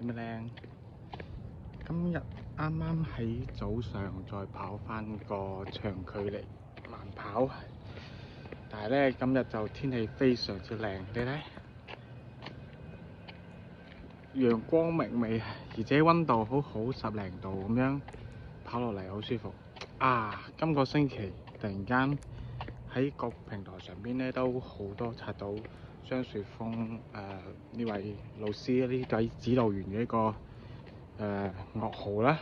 點靚？今日啱啱喺早上再跑翻個長距離慢跑，但係咧今日就天氣非常之靚，你睇陽光明媚，而且溫度好好10零度咁樣，跑落嚟好舒服啊！今個星期突然間喺各平台上邊咧都好多刷到張雪峰呢位老師呢位指導員嘅一個噩耗啦，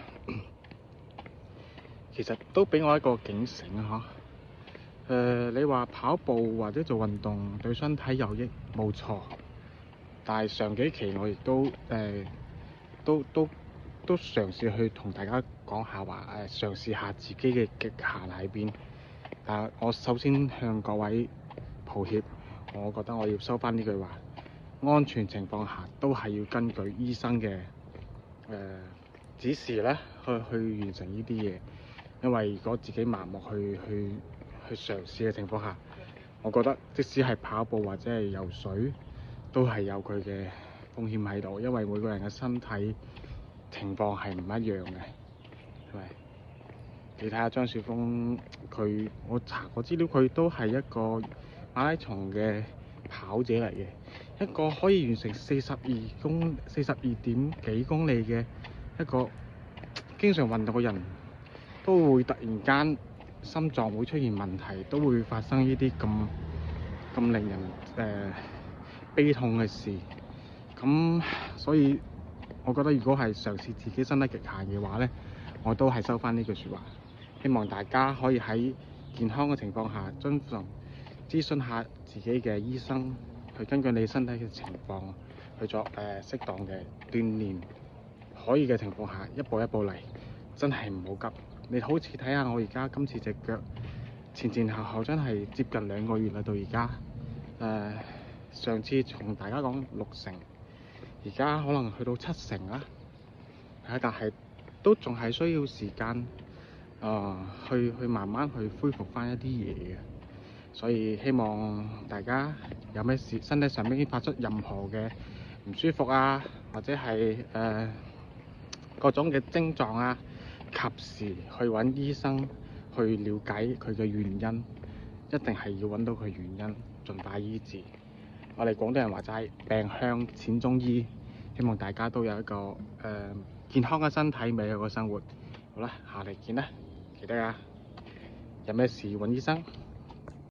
其實都俾我一個警醒啊！你話跑步或者做運動對身體有益冇錯，但係上幾期我亦都嘗試去同大家講下話嘗試下自己嘅極限喺邊。但我首先向各位抱歉，我覺得我要收翻呢句話，安全情況下都係要根據醫生嘅指示咧去完成呢啲嘢，因為如果自己盲目去嘗試嘅情況下，我覺得即使係跑步或者係游水，都係有佢嘅風險喺度，因為每個人嘅身體情況係唔一樣嘅，係咪？你睇下張雪峰，我查過資料，佢都係一個馬拉松嘅跑者嚟嘅，一個可以完成42點幾公里嘅一個經常運動嘅人，都會突然間心臟會出現問題，都會發生呢啲咁令人悲痛嘅事。咁所以我覺得如果係嘗試自己身體極限嘅話呢，我都係收翻呢句説話。希望大家可以喺健康嘅情況下，諮詢下自己嘅醫生，去根據你身體嘅情況去作適當嘅鍛鍊。可以嘅情況下，一步一步嚟，真係唔好急。你好似睇下我而家今次隻腳前後真係接近2個月啦，到而家上次同大家講60%，而家可能去到70%啦，但係都仲係需要時間。去慢慢去恢復翻一啲嘢嘅，所以希望大家有咩事，身體上面發出任何嘅唔舒服啊，或者係各種嘅症狀啊，及時去揾醫生去了解佢嘅原因，一定係要揾到佢原因，盡快醫治。我哋廣東人話齋，病向淺中醫，希望大家都有一個健康嘅身體，美好嘅生活。好啦，下嚟見啦，記得啊，有咩事揾醫生。